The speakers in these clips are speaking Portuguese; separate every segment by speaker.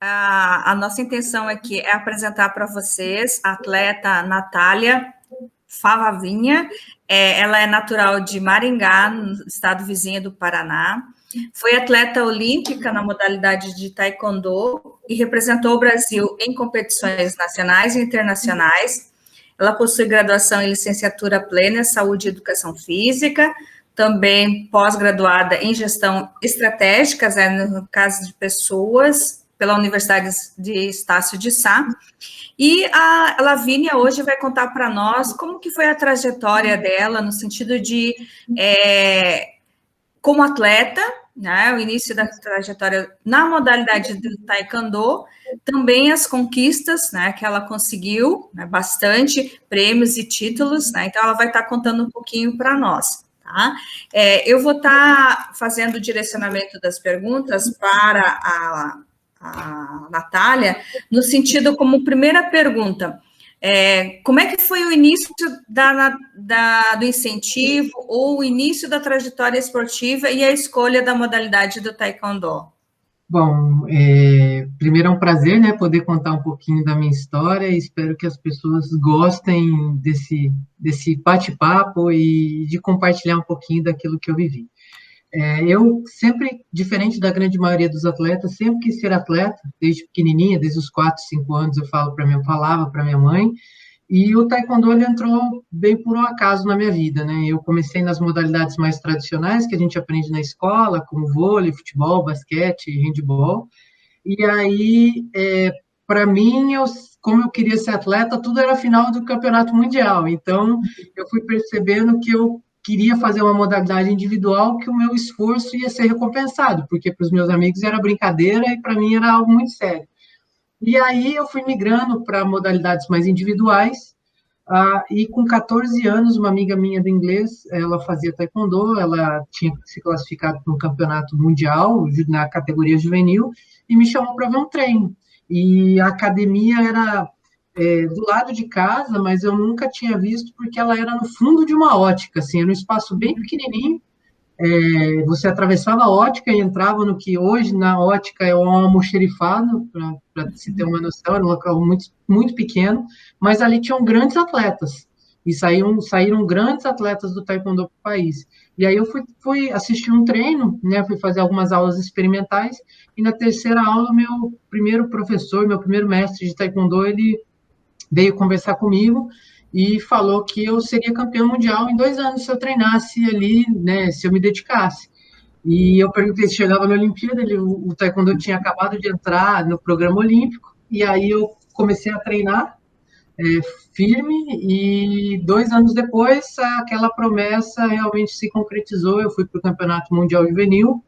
Speaker 1: A nossa intenção aqui é apresentar para vocês a atleta Natália Favavinha. Ela é natural de Maringá, no estado vizinho do Paraná. Foi atleta olímpica na modalidade de taekwondo e representou o Brasil em competições nacionais e internacionais. Ela possui graduação em licenciatura plena em saúde e educação física, também pós-graduada em gestão estratégica, no caso de pessoas, pela Universidade de Estácio de Sá. E a Lavínia hoje vai contar para nós como que foi a trajetória dela, no sentido de, como atleta, né, o início da trajetória na modalidade do taekwondo, também as conquistas, né, que ela conseguiu, né, bastante prêmios e títulos, né, então ela vai estar contando um pouquinho para nós, tá? Eu vou estar fazendo o direcionamento das perguntas para a Natália, no sentido como primeira pergunta, como é que foi o início do incentivo ou o início da trajetória esportiva e a escolha da modalidade do taekwondo?
Speaker 2: Bom, primeiro é um prazer, né, poder contar um pouquinho da minha história e espero que as pessoas gostem desse bate-papo e de compartilhar um pouquinho daquilo que eu vivi. Eu sempre, diferente da grande maioria dos atletas, sempre quis ser atleta, desde pequenininha, desde os 4, 5 anos eu falava para minha mãe, e o taekwondo ele entrou bem por um acaso na minha vida, né? Eu comecei nas modalidades mais tradicionais que a gente aprende na escola, como vôlei, futebol, basquete, handebol, e aí, para mim, como eu queria ser atleta, tudo era final do campeonato mundial, então eu fui percebendo que eu queria fazer uma modalidade individual que o meu esforço ia ser recompensado, porque para os meus amigos era brincadeira e para mim era algo muito sério. E aí eu fui migrando para modalidades mais individuais, e com 14 anos, uma amiga minha do inglês, ela fazia taekwondo, ela tinha se classificado para um campeonato mundial na categoria juvenil, e me chamou para ver um treino. E a academia era do lado de casa, mas eu nunca tinha visto, porque ela era no fundo de uma ótica, assim, era um espaço bem pequenininho, você atravessava a ótica e entrava no que hoje na ótica é um almoxerifado, para se ter uma noção, era um local muito, muito pequeno, mas ali tinham grandes atletas, e saíram grandes atletas do taekwondo para o país. E aí eu fui assistir um treino, né, fui fazer algumas aulas experimentais, e na terceira aula, meu primeiro professor, meu primeiro mestre de taekwondo, ele veio conversar comigo, e falou que eu seria campeão mundial em 2 anos se eu treinasse ali, né, se eu me dedicasse. E eu perguntei se chegava na Olimpíada, o taekwondo tinha acabado de entrar no programa olímpico, e aí eu comecei a treinar firme, e 2 anos depois, aquela promessa realmente se concretizou, eu fui para o Campeonato Mundial Juvenil,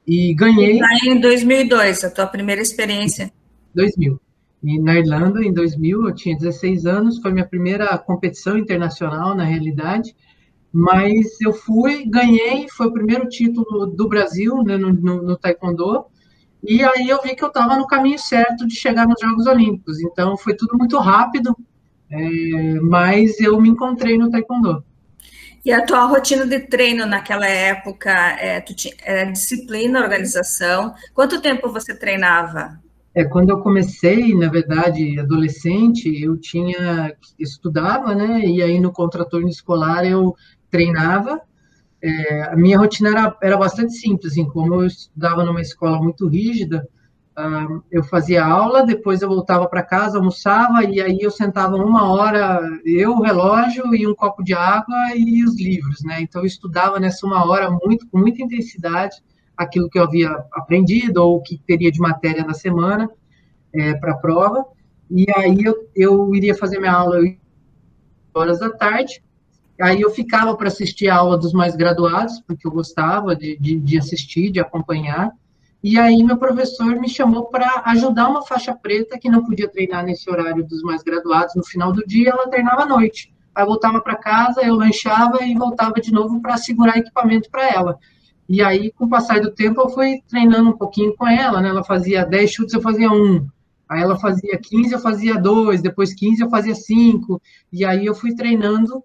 Speaker 2: e ganhei...
Speaker 1: Em 2002, a tua primeira experiência?
Speaker 2: 2000. E na Irlanda, em 2000, eu tinha 16 anos, foi minha primeira competição internacional, na realidade, mas eu fui, ganhei, foi o primeiro título do Brasil, né, no taekwondo, e aí eu vi que eu estava no caminho certo de chegar nos Jogos Olímpicos, então foi tudo muito rápido, mas eu me encontrei no taekwondo.
Speaker 1: E a tua rotina de treino naquela época, era disciplina, organização, quanto tempo você treinava?
Speaker 2: Quando eu comecei, na verdade, adolescente, eu estudava, né? E aí no contraturno escolar eu treinava. A minha rotina era bastante simples, assim, como eu estudava numa escola muito rígida, eu fazia aula, depois eu voltava para casa, almoçava, e aí eu sentava 1 hora, o relógio e um copo de água e os livros, né? Então eu estudava nessa 1 hora com muita intensidade aquilo que eu havia aprendido ou o que teria de matéria na semana para a prova, e aí eu iria fazer minha aula 8 horas da tarde, aí eu ficava para assistir a aula dos mais graduados, porque eu gostava de assistir, de acompanhar, e aí meu professor me chamou para ajudar uma faixa preta que não podia treinar nesse horário dos mais graduados no final do dia, ela treinava à noite. Aí eu voltava para casa, eu lanchava e voltava de novo para segurar equipamento para ela. E aí, com o passar do tempo, eu fui treinando um pouquinho com ela, né? Ela fazia 10 chutes, eu fazia 1. Aí ela fazia 15, eu fazia 2. Depois 15, eu fazia 5. E aí eu fui treinando,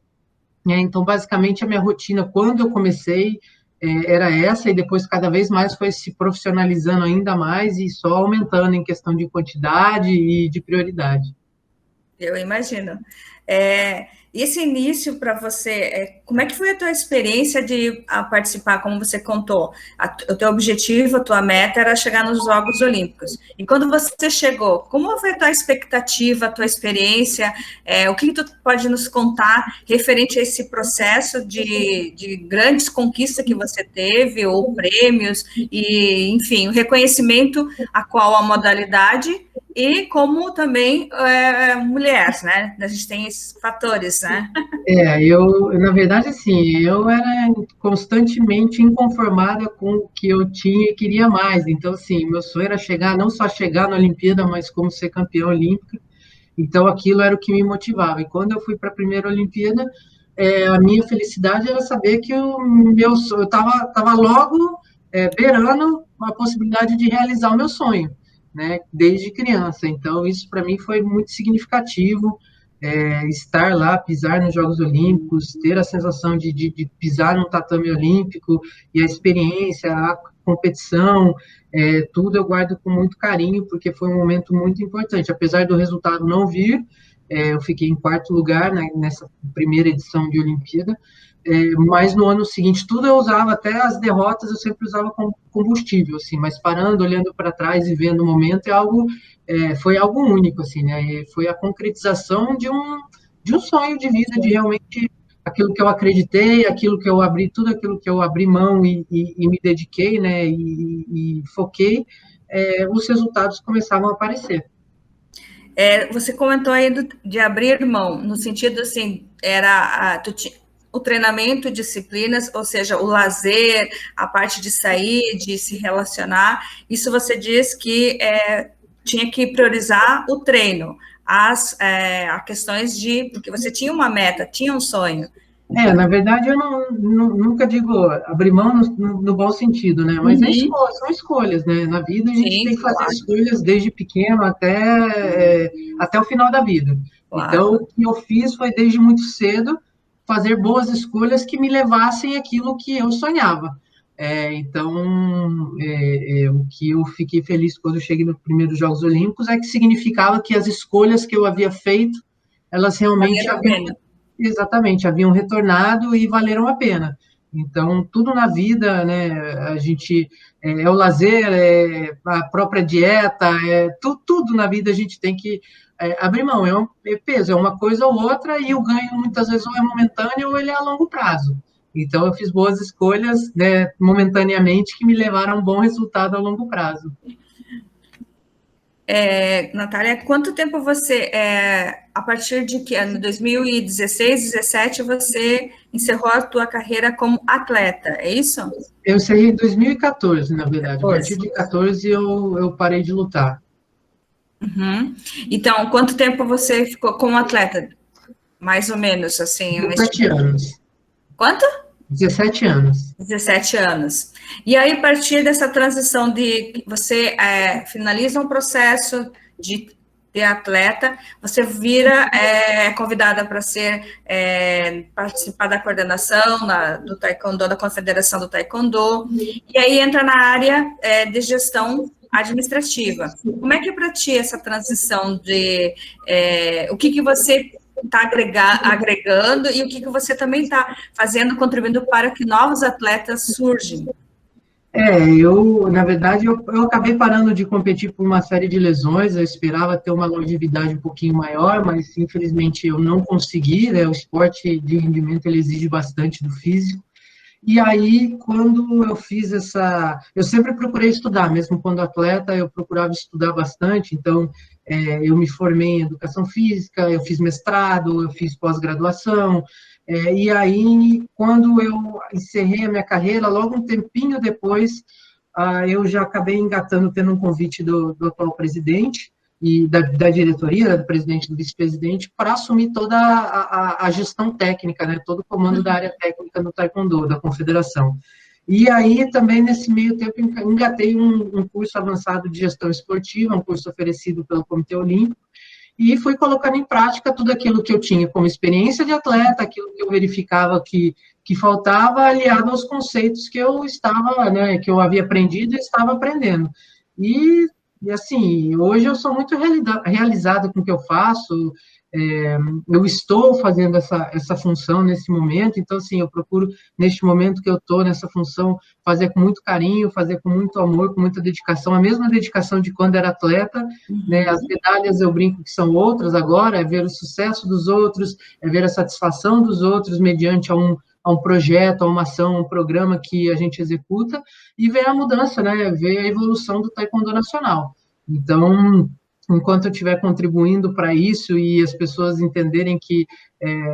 Speaker 2: né? Então, basicamente, a minha rotina, quando eu comecei, era essa, e depois cada vez mais foi se profissionalizando ainda mais e só aumentando em questão de quantidade e de prioridade.
Speaker 1: Eu imagino. Esse início para você, como é que foi a tua experiência de participar, como você contou? O teu objetivo, a tua meta era chegar nos Jogos Olímpicos. E quando você chegou, como foi a tua expectativa, a tua experiência? O que tu pode nos contar referente a esse processo de grandes conquistas que você teve, ou prêmios, e, enfim, o reconhecimento a qual a modalidade e como também mulher, né? A gente tem esses fatores, né?
Speaker 2: Na verdade, assim, eu era constantemente inconformada com o que eu tinha e queria mais. Então, assim, meu sonho era chegar, não só chegar na Olimpíada, mas como ser campeã olímpica. Então, aquilo era o que me motivava. E quando eu fui para a primeira Olimpíada, a minha felicidade era saber que eu estava logo beirando a possibilidade de realizar o meu sonho, né, desde criança. Então, isso para mim foi muito significativo, estar lá, pisar nos Jogos Olímpicos, ter a sensação de pisar num tatame olímpico, e a experiência, a competição, tudo eu guardo com muito carinho, porque foi um momento muito importante. Apesar do resultado não vir, eu fiquei em quarto lugar, né, nessa primeira edição de Olimpíada, mas no ano seguinte tudo eu usava, até as derrotas eu sempre usava como combustível, assim, mas parando, olhando para trás e vendo o momento, foi algo único, assim, né, e foi a concretização de um sonho de vida, de realmente aquilo que eu acreditei, aquilo que eu abri, tudo aquilo que eu abri mão e me dediquei, né, e foquei, os resultados começavam a aparecer.
Speaker 1: Você comentou aí de abrir mão, no sentido assim, era o treinamento, disciplinas, ou seja, o lazer, a parte de sair, de se relacionar, isso você diz que tinha que priorizar o treino, as questões porque você tinha uma meta, tinha um sonho.
Speaker 2: Na verdade, eu nunca digo abrir mão no bom sentido, né? Mas são escolhas, né? Na vida a gente tem que fazer escolhas desde pequeno até o final da vida.
Speaker 1: Claro.
Speaker 2: Então, o que eu fiz foi desde muito cedo fazer boas escolhas que me levassem àquilo que eu sonhava. O que eu fiquei feliz quando eu cheguei nos primeiros Jogos Olímpicos é que significava que as escolhas que eu havia feito, elas realmente haviam retornado e valeram a pena. Então, tudo na vida, né, a gente, o lazer, a própria dieta, tudo na vida a gente tem que abrir mão, peso, é uma coisa ou outra, e o ganho muitas vezes ou é momentâneo ou ele é a longo prazo. Então, eu fiz boas escolhas, né, momentaneamente, que me levaram a um bom resultado a longo prazo.
Speaker 1: Natália, quanto tempo você, a partir de que ano? 2016, 2017, você encerrou a tua carreira como atleta, é isso?
Speaker 2: Eu encerrei em 2014, na verdade. A partir de 2014 eu parei de lutar.
Speaker 1: Uhum. Então, quanto tempo você ficou como atleta? Mais ou menos, assim.
Speaker 2: 17 anos.
Speaker 1: Quanto?
Speaker 2: 17 anos.
Speaker 1: 17 anos. E aí, a partir dessa transição de você finaliza um processo de atleta, você vira convidada para participar da coordenação do Taekwondo, da Confederação do Taekwondo, e aí entra na área de gestão administrativa. Como é que é para ti essa transição o que você está agregando e o que você também está fazendo, contribuindo para que novos atletas surjam?
Speaker 2: Na verdade, eu acabei parando de competir por uma série de lesões, eu esperava ter uma longevidade um pouquinho maior, mas infelizmente eu não consegui, né? O esporte de rendimento, ele exige bastante do físico. E aí, quando eu fiz eu sempre procurei estudar, mesmo quando atleta, eu procurava estudar bastante, então eu me formei em educação física, eu fiz mestrado, eu fiz pós-graduação, e aí, quando eu encerrei a minha carreira, logo um tempinho depois, eu já acabei engatando, tendo um convite do atual presidente, e da diretoria, do presidente e do vice-presidente, para assumir toda a gestão técnica, né, todo o comando da área técnica do Taekwondo, da confederação. E aí, também, nesse meio tempo, engatei um curso avançado de gestão esportiva, um curso oferecido pelo Comitê Olímpico, e fui colocando em prática tudo aquilo que eu tinha como experiência de atleta, aquilo que eu verificava que faltava, aliado aos conceitos que eu estava, né, que eu havia aprendido e estava aprendendo. E, e assim, hoje eu sou muito realizada com o que eu faço, eu estou fazendo essa função nesse momento, então, assim, eu procuro, neste momento que eu estou nessa função, fazer com muito carinho, fazer com muito amor, com muita dedicação, a mesma dedicação de quando era atleta, né? As medalhas eu brinco que são outras agora, é ver o sucesso dos outros, é ver a satisfação dos outros mediante a um projeto, a uma ação, a um programa que a gente executa, e ver a mudança, né? Ver a evolução do Taekwondo nacional. Então, enquanto eu estiver contribuindo para isso e as pessoas entenderem que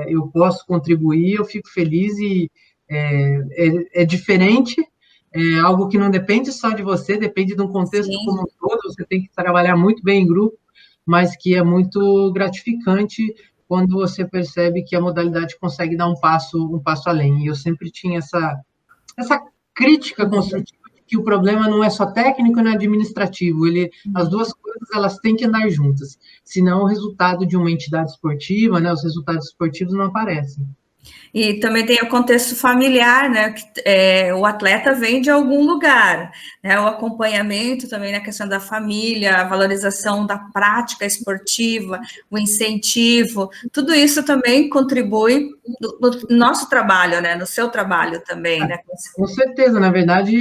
Speaker 2: eu posso contribuir, eu fico feliz e é diferente, é algo que não depende só de você, depende de um contexto
Speaker 1: Sim.
Speaker 2: como um todo, você tem que trabalhar muito bem em grupo, mas que é muito gratificante quando você percebe que a modalidade consegue dar um passo além. E eu sempre tinha essa crítica construtiva de que o problema não é só técnico e administrativo, as duas coisas elas têm que andar juntas, senão o resultado de uma entidade esportiva, né, os resultados esportivos não aparecem.
Speaker 1: E também tem o contexto familiar, né? Que, o atleta vem de algum lugar, né? O acompanhamento também na questão da família, a valorização da prática esportiva, o incentivo, tudo isso também contribui no nosso trabalho, né? No seu trabalho também, né?
Speaker 2: Com certeza, na verdade,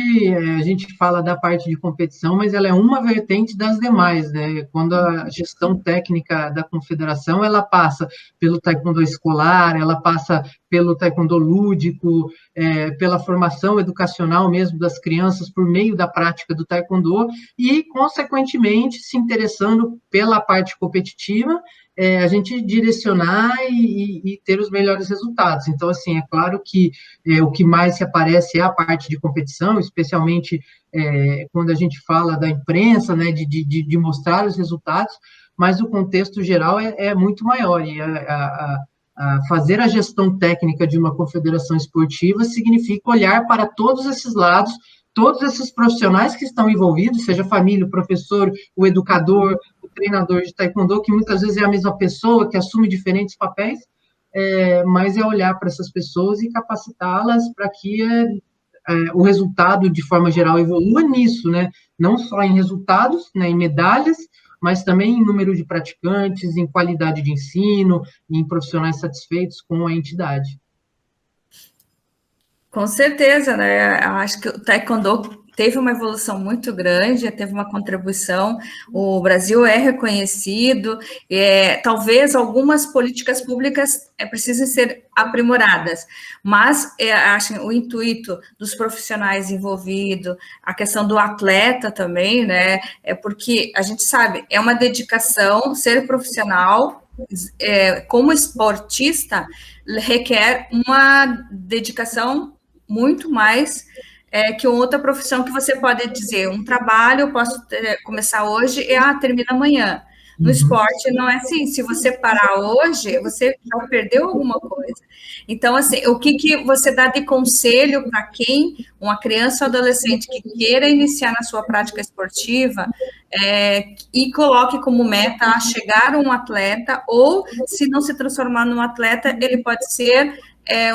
Speaker 2: a gente fala da parte de competição, mas ela é uma vertente das demais, né? Quando a gestão técnica da confederação, ela passa pelo taekwondo escolar, ela passa pelo taekwondo lúdico, pela formação educacional mesmo das crianças por meio da prática do taekwondo e, consequentemente, se interessando pela parte competitiva, a gente direcionar e ter os melhores resultados. Então, assim, é claro que o que mais se aparece é a parte de competição, especialmente quando a gente fala da imprensa, né, de mostrar os resultados, mas o contexto geral é muito maior, e fazer a gestão técnica de uma confederação esportiva significa olhar para todos esses lados, todos esses profissionais que estão envolvidos, seja a família, o professor, o educador, o treinador de taekwondo, que muitas vezes é a mesma pessoa, que assume diferentes papéis, mas é olhar para essas pessoas e capacitá-las para que o resultado, de forma geral, evolua nisso, né? Não só em resultados, né, em medalhas, mas também em número de praticantes, em qualidade de ensino, em profissionais satisfeitos com a entidade.
Speaker 1: Com certeza, né? Eu acho que o Taekwondo teve uma evolução muito grande, teve uma contribuição. O Brasil é reconhecido, talvez algumas políticas públicas precisem ser aprimoradas, mas acho que o intuito dos profissionais envolvidos, a questão do atleta também, né? Porque a gente sabe, é uma dedicação, ser profissional. Como esportista, requer uma dedicação muito mais que outra profissão que você pode dizer, um trabalho eu posso começar hoje e termina amanhã. No esporte não é assim, se você parar hoje, você já perdeu alguma coisa. Então, assim, o que você dá de conselho para quem, uma criança ou adolescente que queira iniciar na sua prática esportiva, e coloque como meta chegar a um atleta, ou se não se transformar num atleta, ele pode ser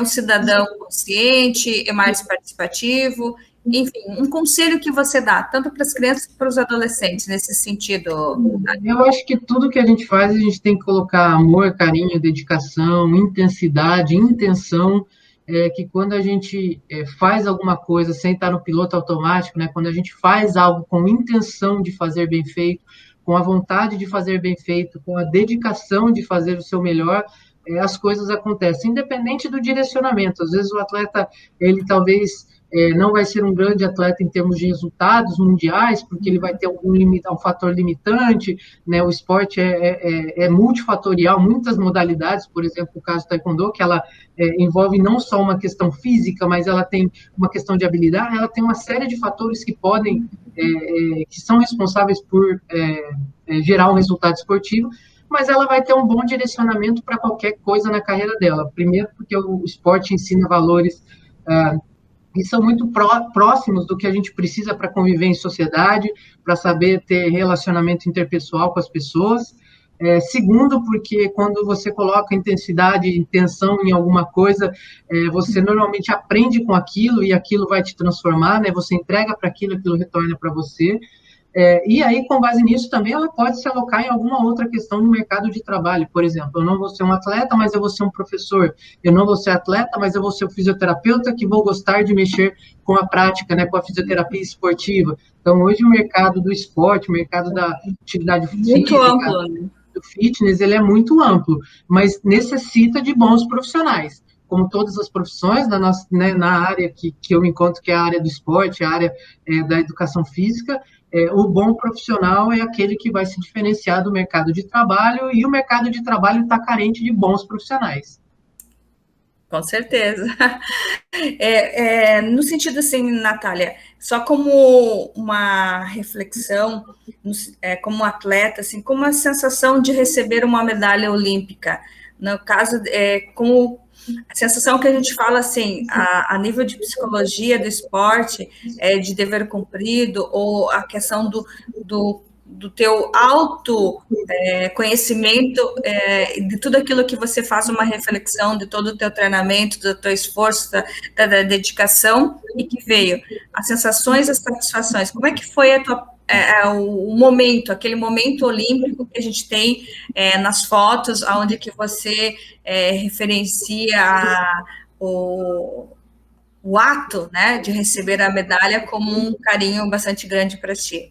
Speaker 1: um cidadão consciente, mais participativo, enfim, um conselho que você dá, tanto para as crianças quanto para os adolescentes, nesse sentido?
Speaker 2: Eu acho que tudo que a gente faz, a gente tem que colocar amor, carinho, dedicação, intensidade, intenção, que quando a gente faz alguma coisa sem estar no piloto automático, né, quando a gente faz algo com intenção de fazer bem feito, com a vontade de fazer bem feito, com a dedicação de fazer o seu melhor, as coisas acontecem, independente do direcionamento. Às vezes o atleta, ele talvez não vai ser um grande atleta em termos de resultados mundiais, porque ele vai ter um fator limitante, né? O esporte é multifatorial, muitas modalidades, por exemplo, o caso do taekwondo, que ela envolve não só uma questão física, mas ela tem uma questão de habilidade, ela tem uma série de fatores que podem, que são responsáveis por gerar um resultado esportivo, mas ela vai ter um bom direcionamento para qualquer coisa na carreira dela. Primeiro, porque o esporte ensina valores que são muito próximos do que a gente precisa para conviver em sociedade, para saber ter relacionamento interpessoal com as pessoas. Segundo, porque quando você coloca intensidade, intenção em alguma coisa, você normalmente aprende com aquilo e aquilo vai te transformar, né? Você entrega para aquilo, aquilo retorna para você. E aí, com base nisso, também ela pode se alocar em alguma outra questão no mercado de trabalho. Por exemplo, eu não vou ser um atleta, mas eu vou ser um professor. Eu não vou ser atleta, mas eu vou ser um fisioterapeuta que vou gostar de mexer com a prática, né, com a fisioterapia esportiva. Então, hoje, o mercado do esporte, o mercado da atividade
Speaker 1: Muito
Speaker 2: física,
Speaker 1: amplo, né?
Speaker 2: do fitness, ele é muito amplo, mas necessita de bons profissionais. Como todas as profissões, na, nossa, né, na área que eu me encontro, que é a área do esporte, a área da educação física, o bom profissional é aquele que vai se diferenciar do mercado de trabalho, e o mercado de trabalho está carente de bons profissionais.
Speaker 1: Com certeza. No sentido assim, Natália, só como uma reflexão, como atleta, assim, como a sensação de receber uma medalha olímpica, no caso, como a sensação que a gente fala assim, a nível de psicologia do esporte, de dever cumprido, ou a questão do teu auto conhecimento, de tudo aquilo que você faz uma reflexão, de todo o teu treinamento, do teu esforço, da dedicação, e que veio as sensações, as satisfações. Como é que foi o momento, aquele momento olímpico que a gente tem nas fotos, onde que você referencia o ato, né, de receber a medalha como um carinho bastante grande para ti?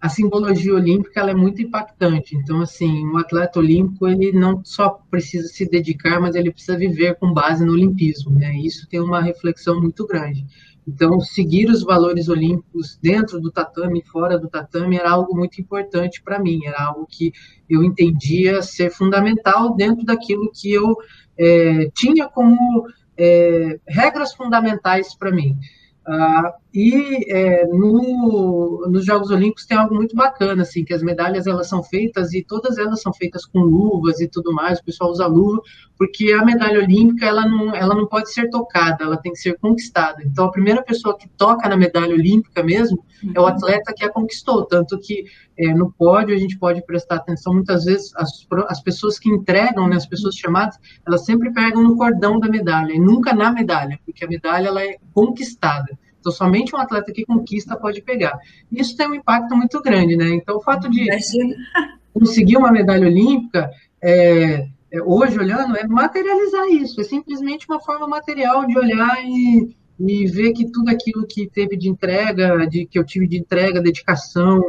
Speaker 2: A simbologia olímpica ela é muito impactante. Então, assim, o atleta olímpico ele não só precisa se dedicar, mas ele precisa viver com base no olimpismo, né? Isso tem uma reflexão muito grande. Então, seguir os valores olímpicos dentro do tatame e fora do tatame era algo muito importante para mim. Era algo que eu entendia ser fundamental dentro daquilo que eu tinha como regras fundamentais para mim. Nos Jogos Olímpicos tem algo muito bacana, assim, que as medalhas elas são feitas e todas elas são feitas com luvas e tudo mais, o pessoal usa luva, porque a medalha olímpica ela não pode ser tocada, ela tem que ser conquistada. Então a primeira pessoa que toca na medalha olímpica mesmo é o atleta que a conquistou, tanto que no pódio a gente pode prestar atenção, muitas vezes as pessoas que entregam, né, as pessoas chamadas, elas sempre pegam no cordão da medalha, e nunca na medalha, porque a medalha ela é conquistada. Então, somente um atleta que conquista pode pegar. Isso tem um impacto muito grande, né? Então, o fato de conseguir uma medalha olímpica, hoje, olhando, é materializar isso. É simplesmente uma forma material de olhar e ver que tudo aquilo que teve de entrega, que eu tive de entrega, dedicação,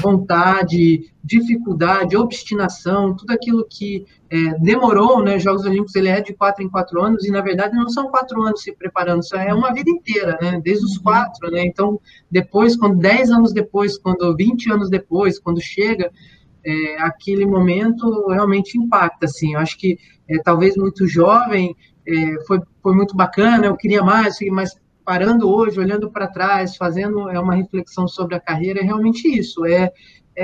Speaker 2: vontade, dificuldade, obstinação, tudo aquilo que demorou, né? Jogos Olímpicos ele é de 4 em 4 anos e na verdade não são 4 anos se preparando, isso é uma vida inteira, né? Desde os 4, né? Então depois, quando 10 anos depois, quando 20 anos depois, quando chega aquele momento realmente impacta, assim. Eu acho que talvez muito jovem foi muito bacana, eu queria mais, mas parando hoje, olhando para trás, fazendo uma reflexão sobre a carreira, é realmente isso,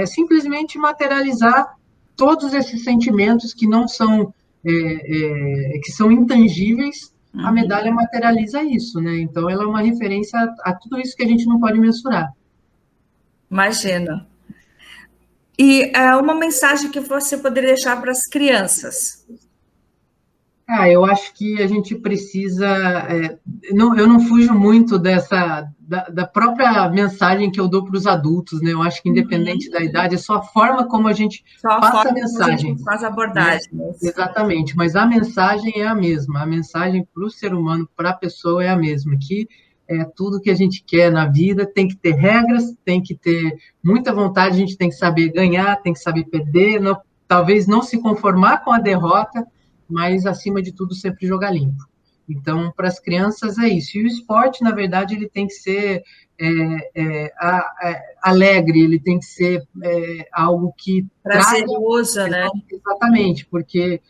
Speaker 2: simplesmente materializar todos esses sentimentos que não são, que são intangíveis, a medalha materializa isso, né? Então, ela é uma referência a tudo isso que a gente não pode mensurar.
Speaker 1: Imagino. E uma mensagem que você poderia deixar para as crianças?
Speaker 2: Eu acho que a gente precisa. Eu não fujo muito da própria mensagem que eu dou para os adultos, né? Eu acho que, independente da idade, é só a forma como a gente passa a mensagem.
Speaker 1: A gente faz a abordagem.
Speaker 2: Né? Exatamente, mas a mensagem é a mesma. A mensagem para o ser humano, para a pessoa, é a mesma. Que tudo que a gente quer na vida tem que ter regras, tem que ter muita vontade, a gente tem que saber ganhar, tem que saber perder, talvez não se conformar com a derrota, mas, acima de tudo, sempre jogar limpo. Então, para as crianças é isso. E o esporte, na verdade, ele tem que ser alegre, ele tem que ser algo que
Speaker 1: prazeroso, né?
Speaker 2: Exatamente, porque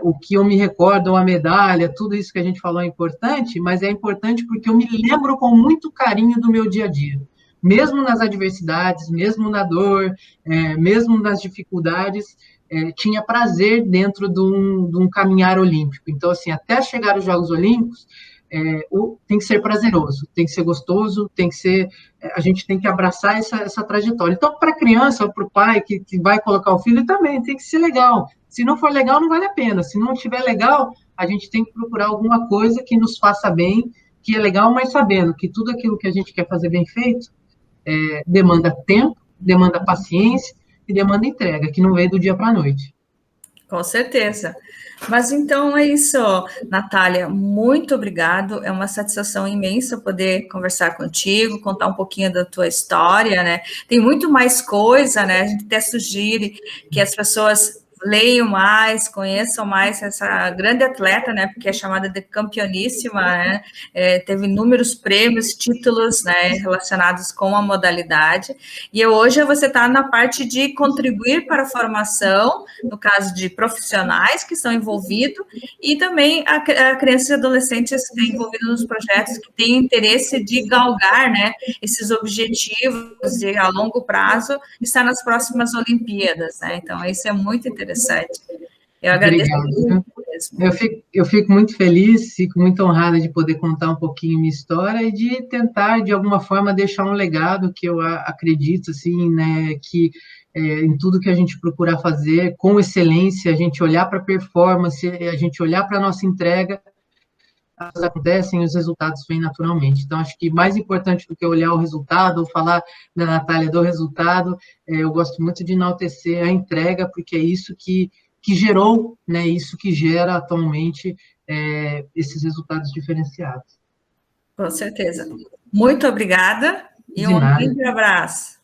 Speaker 2: o que eu me recordo, a medalha, tudo isso que a gente falou é importante, mas é importante porque eu me lembro com muito carinho do meu dia a dia. Mesmo nas adversidades, mesmo na dor, mesmo nas dificuldades, tinha prazer dentro de um caminhar olímpico. Então, assim, até chegar aos Jogos Olímpicos, tem que ser prazeroso, tem que ser gostoso, tem que ser, a gente tem que abraçar essa trajetória. Então, para a criança ou para o pai que vai colocar o filho também, tem que ser legal. Se não for legal, não vale a pena. Se não estiver legal, a gente tem que procurar alguma coisa que nos faça bem, que é legal, mas sabendo que tudo aquilo que a gente quer fazer bem feito demanda tempo, demanda paciência e demanda entrega, que não veio do dia para a noite.
Speaker 1: Com certeza. Mas então é isso, Natália, muito obrigado, é uma satisfação imensa poder conversar contigo, contar um pouquinho da tua história, né? Tem muito mais coisa, né? A gente até sugere que as pessoas leiam mais, conheçam mais essa grande atleta, né? Porque é chamada de campeoníssima, né? Teve inúmeros prêmios, títulos, né? Relacionados com a modalidade. E hoje você está na parte de contribuir para a formação, no caso de profissionais que estão envolvidos, e também a crianças e adolescentes que estão envolvidos nos projetos, que têm interesse de galgar, né? Esses objetivos de a longo prazo, estar nas próximas Olimpíadas, né? Então, isso é muito interessante. Eu agradeço muito mesmo.
Speaker 2: Eu fico muito feliz, fico muito honrada de poder contar um pouquinho minha história e de tentar, de alguma forma, deixar um legado que eu acredito, assim, né, que em tudo que a gente procurar fazer com excelência, a gente olhar para a performance, a gente olhar para a nossa entrega, as coisas acontecem e os resultados vêm naturalmente. Então, acho que mais importante do que olhar o resultado, ou falar da Natália do resultado, eu gosto muito de enaltecer a entrega, porque é isso que gerou, né, isso que gera atualmente esses resultados diferenciados.
Speaker 1: Com certeza. Muito obrigada e
Speaker 2: De
Speaker 1: um
Speaker 2: nada.
Speaker 1: grande abraço.